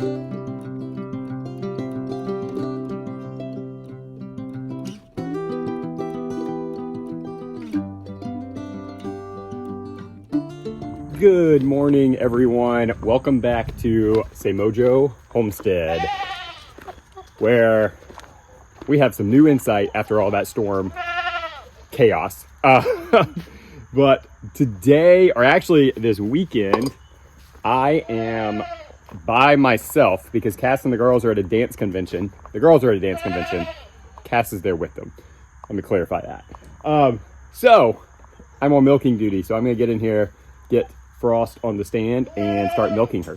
Good morning, everyone. Welcome back to Semojo Homestead, where we have some new insight after all that storm chaos. But today, or actually this weekend, I am by myself because Cass and the girls are at a dance convention. The girls are at a dance convention. Cass is there with them. Let me clarify that. So I'm on milking duty, so I'm gonna get in here, get Frost on the stand, and start milking her.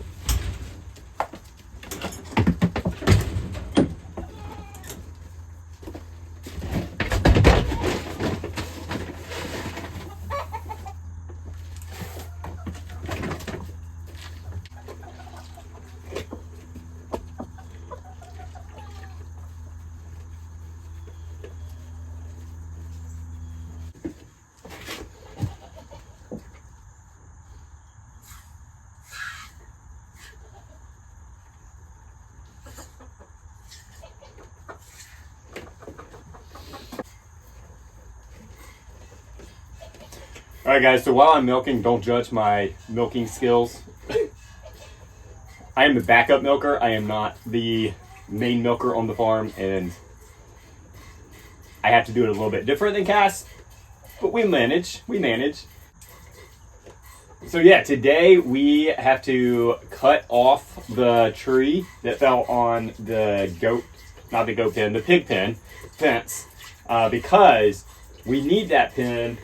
All right, guys, so while I'm milking, don't judge my milking skills. I am the backup milker. I am not the main milker on the farm, and I have to do it a little bit different than Cass, but we manage. So yeah, today we have to cut off the tree that fell on the the pig pen fence, because we need that pen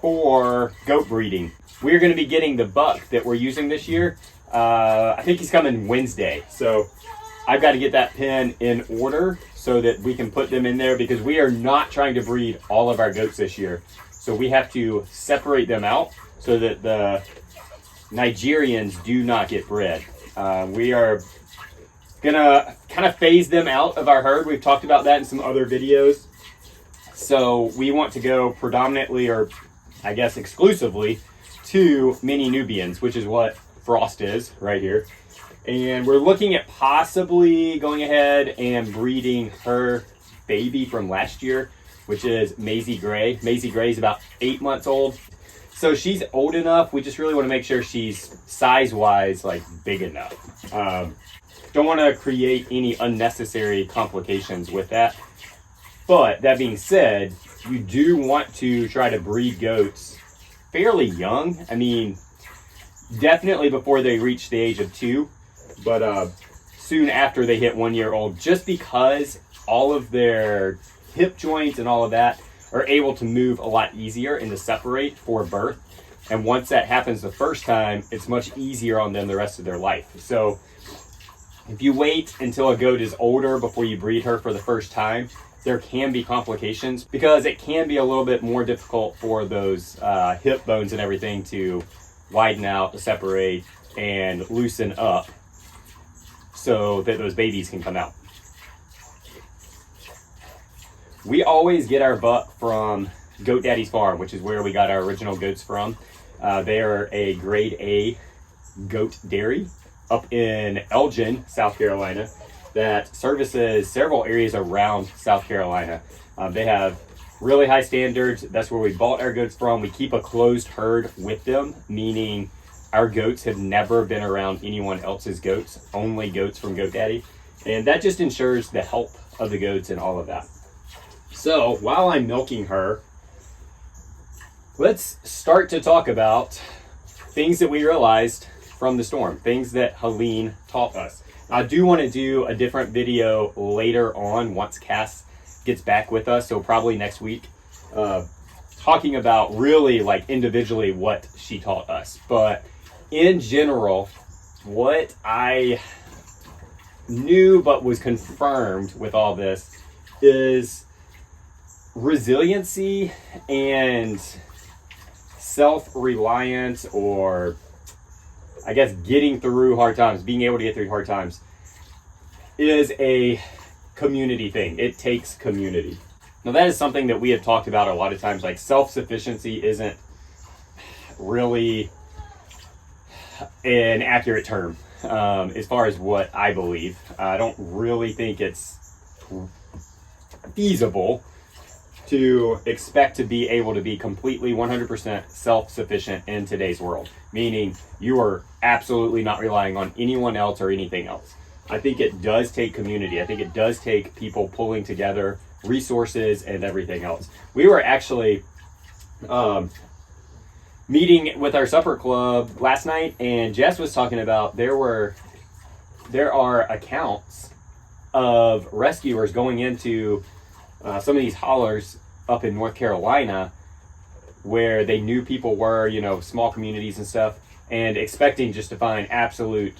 for goat breeding. We're going to be getting the buck that we're using this year. I think he's coming Wednesday. So I've got to get that pen in order so that we can put them in there, because we are not trying to breed all of our goats this year. So we have to separate them out so that the Nigerians do not get bred. We are going to kind of phase them out of our herd. We've talked about that in some other videos. So we want to go predominantly, or I guess exclusively, to mini Nubians, which is what Frost is right here. And we're looking at possibly going ahead and breeding her baby from last year, which is Maisie Gray. Maisie Gray is about 8 months old. So she's old enough. We just really want to make sure she's size-wise, like, big enough. Don't want to create any unnecessary complications with that. But that being said, you do want to try to breed goats fairly young. I mean, definitely before they reach the age of 2, but soon after they hit 1 year old, just because all of their hip joints and all of that are able to move a lot easier and to separate for birth. And once that happens the first time, it's much easier on them the rest of their life. So if you wait until a goat is older before you breed her for the first time, there can be complications, because it can be a little bit more difficult for those hip bones and everything to widen out, to separate, and loosen up so that those babies can come out. We always get our buck from Goat Daddy's Farm, which is where we got our original goats from. They are a grade A goat dairy up in Elgin, South Carolina, that services several areas around South Carolina. They have really high standards. That's where we bought our goats from. We keep a closed herd with them, meaning our goats have never been around anyone else's goats, only goats from Goat Daddy. And that just ensures the health of the goats and all of that. So while I'm milking her, let's start to talk about things that we realized from the storm, things that Helene taught us. I do want to do a different video later on once Cass gets back with us, so probably next week, talking about really like individually what she taught us. But in general, what I knew but was confirmed with all this is resiliency and self-reliance, or I guess getting through hard times, being able to get through hard times, is a community thing. It takes community. Now that is something that we have talked about a lot of times. Like, self-sufficiency isn't really an accurate term. as far as what I believe. I don't really think it's feasible to expect to be able to be completely 100% self-sufficient in today's world, meaning you are absolutely not relying on anyone else or anything else. I think it does take community. I think it does take people pulling together resources and everything else. We were actually meeting with our supper club last night, and Jess was talking about there are accounts of rescuers going into some of these hollers up in North Carolina where they knew people were, you know, small communities and stuff, and expecting just to find absolute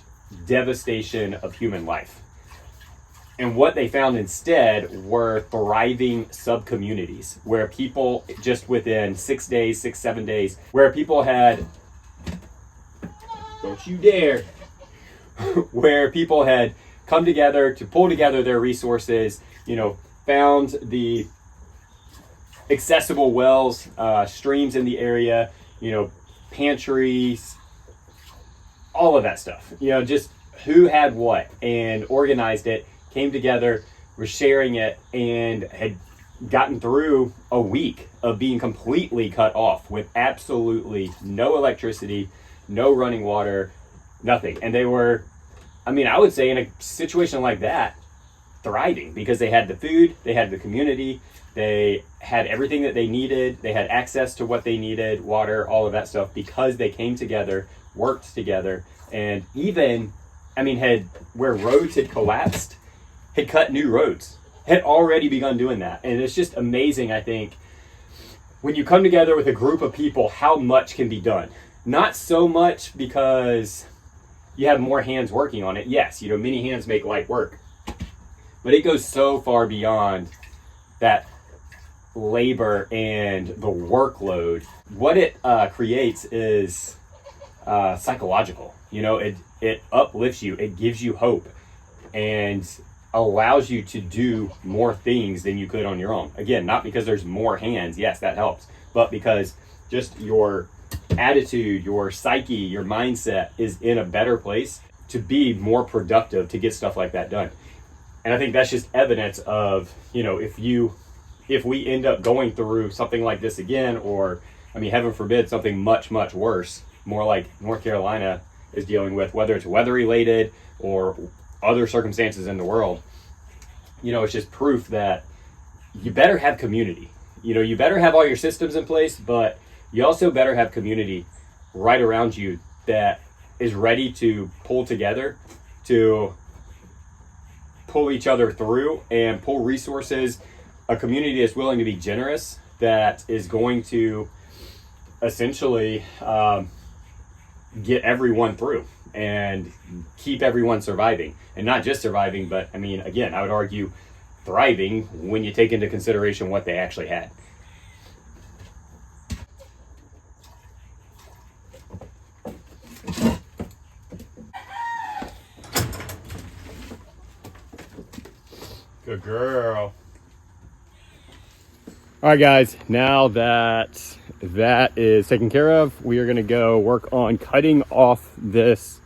devastation of human life. And what they found instead were thriving sub-communities where people just within 6 days, 7 days, where people had, don't you dare, where people had come together to pull together their resources, you know, found the accessible wells, streams in the area, you know, pantries, all of that stuff, you know, just who had what, and organized it, came together, were sharing it, and had gotten through a week of being completely cut off with absolutely no electricity, no running water, nothing. And they were, I mean, I would say in a situation like that, thriving, because they had the food, they had the community, they had everything that they needed, they had access to what they needed, water, all of that stuff, because they came together, worked together, and even, I mean, had, where roads had collapsed, had cut new roads, had already begun doing that. And it's just amazing, I think, when you come together with a group of people, how much can be done. Not so much because you have more hands working on it. Yes, you know, many hands make light work. But it goes so far beyond that labor and the workload. What it creates is psychological. You know, it uplifts you, it gives you hope, and allows you to do more things than you could on your own. Again, not because there's more hands, yes, that helps, but because just your attitude, your psyche, your mindset is in a better place to be more productive to get stuff like that done. And I think that's just evidence of, you know, if we end up going through something like this again, or, I mean, heaven forbid, something much, much worse, more like North Carolina is dealing with, whether it's weather related or other circumstances in the world, you know, it's just proof that you better have community. You know, you better have all your systems in place, but you also better have community right around you that is ready to pull together, to pull each other through and pull resources, a community that's willing to be generous, that is going to essentially get everyone through and keep everyone surviving. And not just surviving, but I mean, again, I would argue thriving when you take into consideration what they actually had. Good girl. All right, guys, now that is taken care of, we are going to go work on cutting off this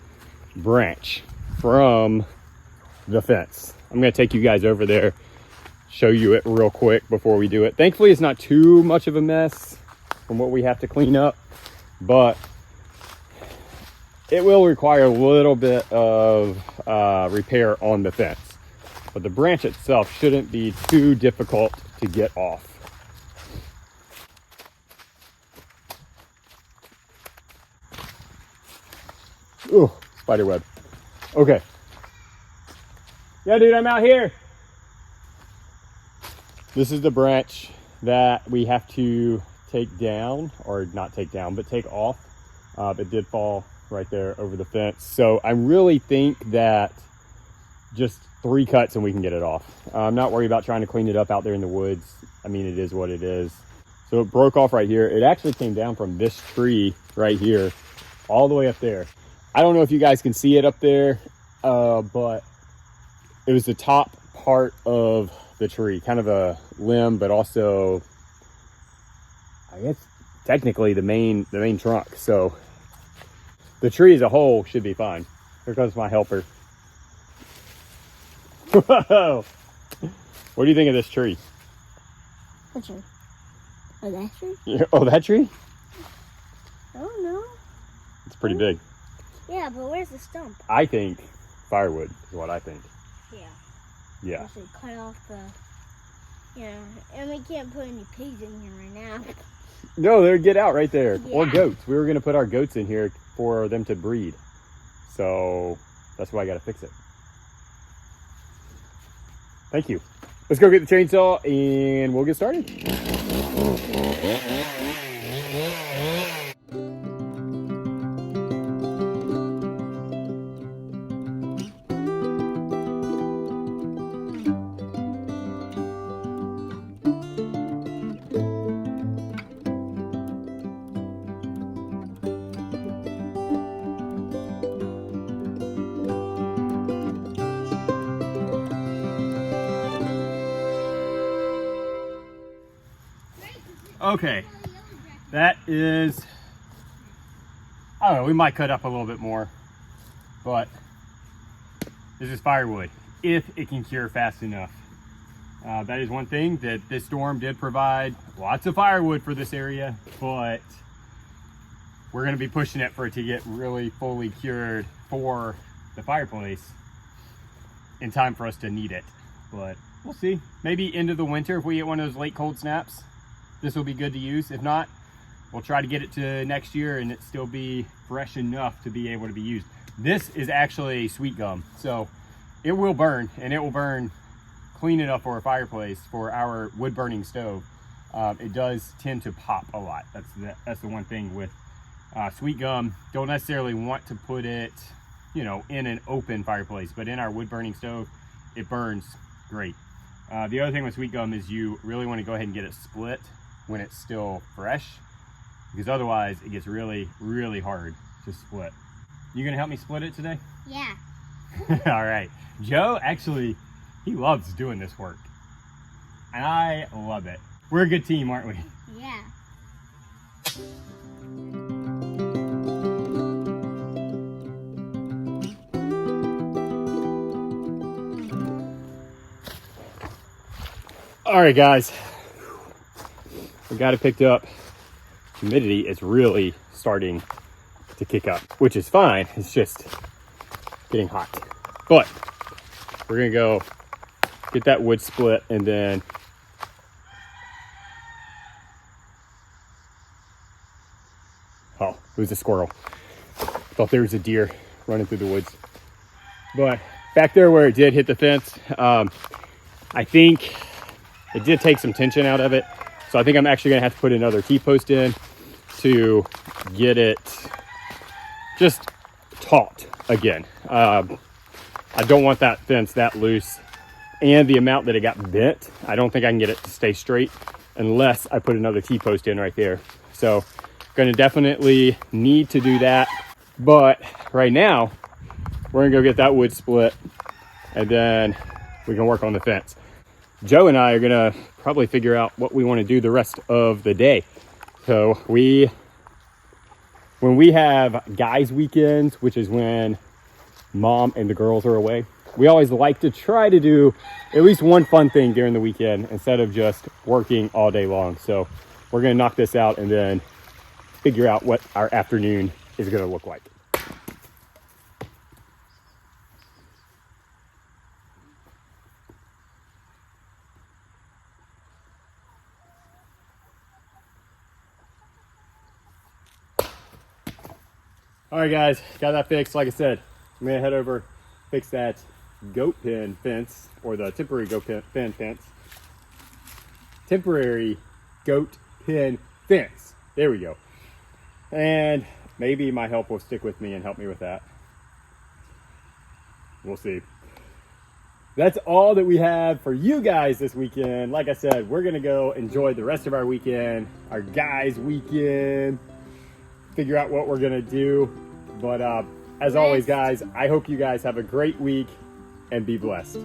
branch from the fence. I'm going to take you guys over there, show you it real quick before we do it. Thankfully, it's not too much of a mess from what we have to clean up, but it will require a little bit of repair on the fence. But the branch itself shouldn't be too difficult to get off. Ooh, spider web. Okay. Yeah, dude, I'm out here. This is the branch that we have to take down, or not take down, but take off. It did fall right there over the fence. So I really think that just 3 cuts and we can get it off. I'm not worried about trying to clean it up out there in the woods. I mean, it is what it is. So it broke off right here. It actually came down from this tree right here all the way up there. I don't know if you guys can see it up there, but it was the top part of the tree, kind of a limb, but also, I guess, technically the main trunk. So the tree as a whole should be fine. Here comes my helper. Whoa! What do you think of this tree? What tree? Oh, that tree? Yeah, oh, that tree? I don't know. It's pretty big. Yeah, but where's the stump? I think firewood is what I think. Yeah. Yeah. We should cut off the... Yeah, and we can't put any pigs in here right now. No, they'll get out right there. Yeah. Or goats. We were going to put our goats in here for them to breed. So that's why I got to fix it. Thank you. Let's go get the chainsaw and we'll get started. Okay, that is, I don't know, we might cut up a little bit more, but this is firewood, if it can cure fast enough. That is one thing that this storm did provide lots of firewood for this area, but we're going to be pushing it for it to get really fully cured for the fireplace in time for us to need it. But we'll see. Maybe into the winter if we get one of those late cold snaps. This will be good to use. If not, we'll try to get it to next year and it still be fresh enough to be able to be used. This is actually sweet gum, so it will burn, and it will burn clean enough for a fireplace for our wood burning stove. It does tend to pop a lot. That's the one thing with sweet gum. Don't necessarily want to put it, you know, in an open fireplace, but in our wood burning stove, it burns great. The other thing with sweet gum is you really want to go ahead and get it split when it's still fresh, because otherwise it gets really, really hard to split. You gonna help me split it today? Yeah. All right. Joe, actually, he loves doing this work. And I love it. We're a good team, aren't we? Yeah. All right, guys. We got it picked up. Humidity is really starting to kick up, which is fine. It's just getting hot. But we're gonna go get that wood split and then oh, it was a squirrel. Thought there was a deer running through the woods. But back there where it did hit the fence, I think it did take some tension out of it. So I think I'm actually gonna have to put another T-post in to get it just taut again. I don't want that fence that loose, and the amount that it got bent, I don't think I can get it to stay straight unless I put another T-post in right there. So gonna definitely need to do that. But right now, we're gonna go get that wood split and then we can work on the fence. Joe and I are gonna probably figure out what we want to do the rest of the day. So when we have guys weekends, which is when mom and the girls are away, we always like to try to do at least one fun thing during the weekend instead of just working all day long. So we're gonna knock this out and then figure out what our afternoon is gonna look like. All right, guys, got that fixed. Like I said, I'm gonna head over, fix that goat pen fence, or the temporary goat pen fence. Temporary goat pen fence. There we go. And maybe my help will stick with me and help me with that. We'll see. That's all that we have for you guys this weekend. Like I said, we're gonna go enjoy the rest of our weekend, our guys weekend, figure out what we're gonna do. But as always, guys, I hope you guys have a great week and be blessed.